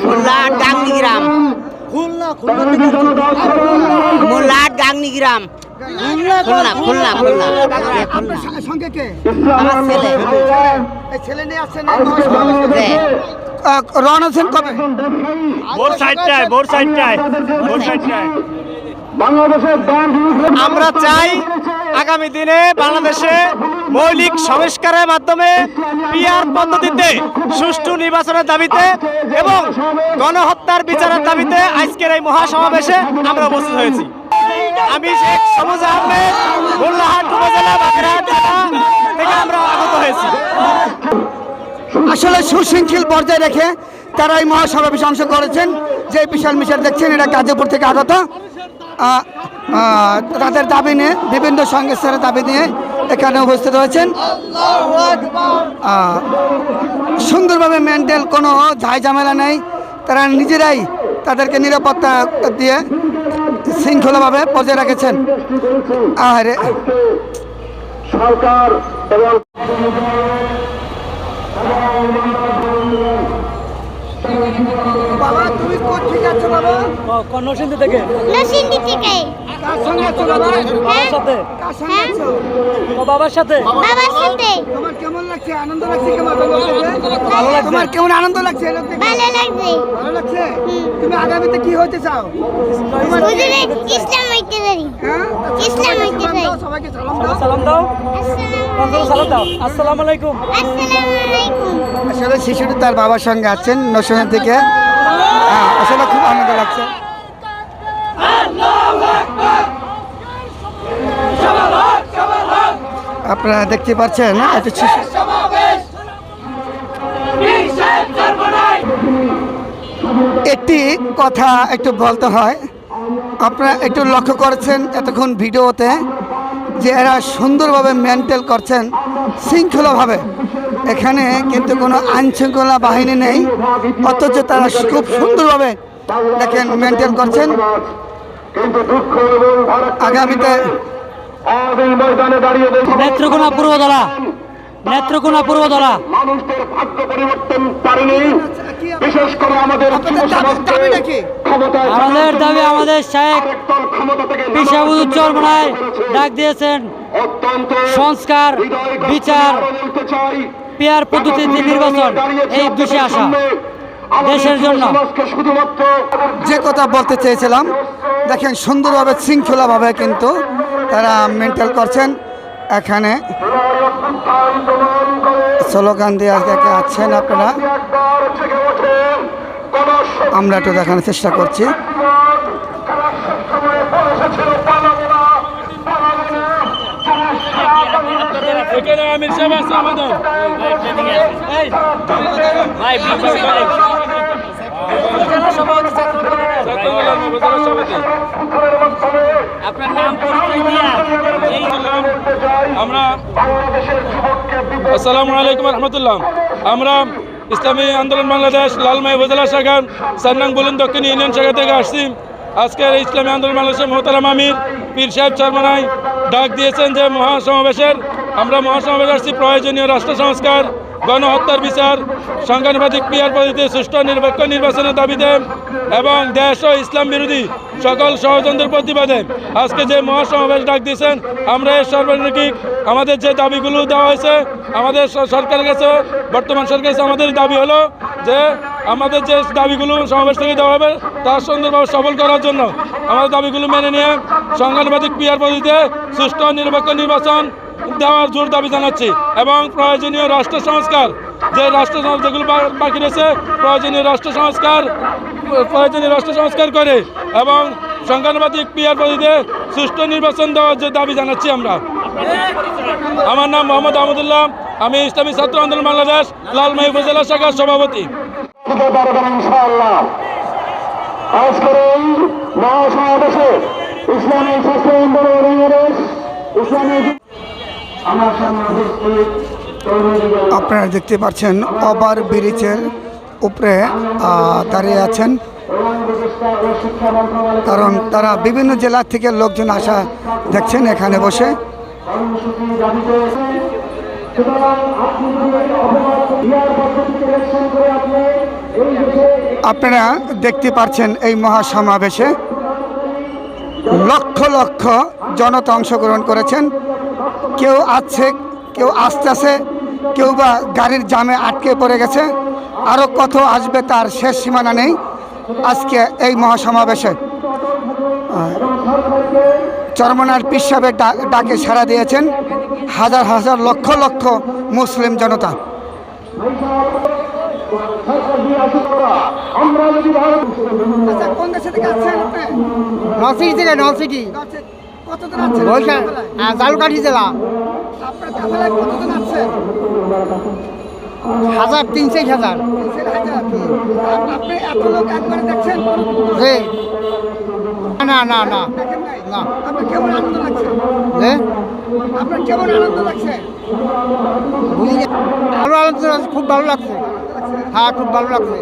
মোল্লাহাট গাংনী গ্রাম, মোল্লাহাট গাংনী গ্রাম, খুলনা খুলনা খুলনা। সঙ্গে কে? আমার ছেলে। এই ছেলে নিয়ে আসছেন জি। রওনা হচ্ছেন কবে? ভোর 4টায়, ভোর 4টায়, ভোর 4টায়। আমরা চাই আগামী দিনে বাংলাদেশে মৌলিক সংস্কারের মাধ্যমে পিআর পদ্ধতিতে সুষ্ঠু নির্বাচনের দাবিতে এবং গণহত্যার বিচারের দাবিতে আজকের এই মহাসমাবেশে আমরা উপস্থিত হয়েছি। আমি শেখ সবুজ আহমেদ, মোল্লাহাট উপজেলা বাগেরহাট জেলা থেকে আমরা আগত হয়েছি। আসলে সুশৃঙ্খল বজায় রেখে তারা এই মহাসমাবেশে অংশ করেছেন। যে বিশাল মিছিল দেখছেন এটা গাজীপুর থেকে আগত। তাদের দাবি নিয়ে বিভিন্ন সংস্থার দাবি নিয়ে এখানে উপস্থিত হয়েছেন। সুন্দরভাবে মেন্টাল কোনো ঝাই ঝামেলা নেই, তারা নিজেরাই তাদেরকে নিরাপত্তা দিয়ে শৃঙ্খলাভাবে বজায় রেখেছেন। আর সরকার এবং বাবা তুমি কোথা থেকে আছো বাবা? নরসিংদী থেকে। নরসিংদী থেকে। কার সঙ্গে আছো বাবা? বাবার সাথে। কার সঙ্গে আছো? বাবার সাথে। বাবার সাথে। তোমার কেমন লাগছে? আনন্দ লাগছে কেমন? ভালো লাগছে। তোমার কেমন আনন্দ লাগছে এই লোক দেখে? ভালো লাগছে। ভালো লাগছে? তুমি আগামীতে কি হতে চাও? হুজুরে ইসলাম হইতে পারি। হ্যাঁ? ইসলাম হইতে সালাম পারি। দাও, সবাইকে সালাম দাও। সালাম দাও। আসসালামু সালাম দাও। আসসালামু আলাইকুম। আলাইকুম। আসলে শিশুটি তার বাবার সঙ্গে আছেন নরসিংদী থেকে। আসলে খুব আনন্দ লাগছে। আপনারা দেখতে পাচ্ছেন একটা শিশু। একটি কথা একটু বলতে হয়, আপনারা একটু লক্ষ্য করেছেন এতক্ষণ ভিডিওতে যে এরা সুন্দরভাবে মেনটেন করছেন শৃঙ্খলাভাবে। এখানে কিন্তু কোনো আইনশৃঙ্খলা বাহিনী নেই, অথচ তারা খুব সুন্দরভাবে দেখেন মেনটেন করছেন। আগামীতে নেত্রকোনা পূর্বদলা, নেত্রকোনা পূর্বদলা। মানুষদের ভাগ্য পরিবর্তন পারেনি, বিশেষ করে আমাদের আমাদের দাবি আমাদের শেখ পেশাবুদ চরমনায় ডাক দিয়েছেন সংস্কার, বিচার, পিআর পদ্ধতিতে নির্বাচন, এই বিষয়ে আসা দেশের জন্য। যে কথা বলতে চেয়েছিলাম, দেখেন সুন্দরভাবে শৃঙ্খলাভাবে কিন্তু তারা মেনটেন করছেন। এখানে স্লোগান দিয়ে দেখে আছেন আপনারা, আমরা একটু দেখানোর চেষ্টা করছি। আপনার নাম আমরা আসসালামু আলাইকুম রহমতুল্লাহ। আমরা ইসলামী আন্দোলন বাংলাদেশ লালমাই উপজেলা শাখার 4 নং বুলুন দক্ষিণ ইউনিয়ন শাখা থেকে আসছি। আজকের ইসলামী আন্দোলন বাংলাদেশের মোহতারাম আমির পীর সাহেব চরমনাই ডাক দিয়েছেন যে মহাসমাবেশের, আমরা মহাসমাবেশ আসছি প্রয়োজনীয় রাষ্ট্র সংস্কার, গণহত্যার বিচার, সাংবিধানিক পিআর পদ্ধতিতে সুষ্ঠু নিরপেক্ষ নির্বাচনের দাবিতে এবং দেশ ও ইসলাম বিরোধী সকল ষড়যন্ত্রের প্রতিবাদে আজকে যে মহাসমাবেশ ডাক দিয়েছেন, আমরা এর সর্বনিক আমাদের যে দাবিগুলো দেওয়া হয়েছে আমাদের সরকারের কাছে, বর্তমান সরকারের কাছে আমাদের দাবি হলো যে আমাদের যে দাবিগুলো সমাবেশ থেকে দেওয়া হবে তার সুন্দরভাবে সফল করার জন্য আমাদের দাবিগুলো মেনে নিয়ে সাংবিধানিক পিআর পদ্ধতিতে সুষ্ঠু নিরপেক্ষ নির্বাচন দেওয়ার জোর দাবি জানাচ্ছি এবং প্রয়োজনীয় রাষ্ট্র সংস্কার, যে রাষ্ট্র যেগুলো বাকি রয়েছে প্রয়োজনীয় রাষ্ট্র সংস্কার করে এবং সাংবিধানিক পিআর পদ্ধতিতে সুষ্ঠু নির্বাচন দেওয়ার যে দাবি জানাচ্ছি আমরা। আমার নাম মোহাম্মদ আহমদুল্লাহ, আমি ইসলামী ছাত্র আন্দোলন বাংলাদেশ লালমাই উপজেলা শাখার সভাপতি। আজকের এই মহাসমাবেশে ইসলামী ছাত্র আন্দোলন বাংলাদেশ ইসলামী আপনারা দেখতে পাচ্ছেন ওভার ব্রিজের উপরে দাঁড়িয়ে আছেন, কারণ তারা বিভিন্ন জেলা থেকে লোকজন আসা দেখছেন এখানে বসে। সুতরাং আপনি যদি অপরাধ আপনারা দেখতে পাচ্ছেন এই মহাসমাবেশে লক্ষ লক্ষ জনতা অংশগ্রহণ করেছেন। কেউ আসছে, কেউ আসতেছে, কেউ বা গাড়ির জামে আটকে পড়ে গেছে, আরও কত আসবে তার শেষ সীমানা নেই আজকে এই মহাসমাবেশে। চরমনার পীর সাহেবের ডাকে সাড়া দিয়েছেন হাজার হাজার লক্ষ লক্ষ মুসলিম জনতা। কোন দেশে থেকে আসছেন আপনি? নলসিটি থেকে নলসিটি কতজন আছেন? বৈশাখ জালুকাঠি জেলা আপনার কাফেলায় কতজন আছেন? 1,300-1,000 আপনি এত লোক একবারে দেখছেন? জি না না না দেখেন নাই? না আপনার কেমন আনন্দ লাগছে? জি আপনার কেমন আনন্দ লাগছে? বুঝি ভালো আলোচনা খুব ভালো লাগছে। হ্যাঁ খুব ভালো লাগছে।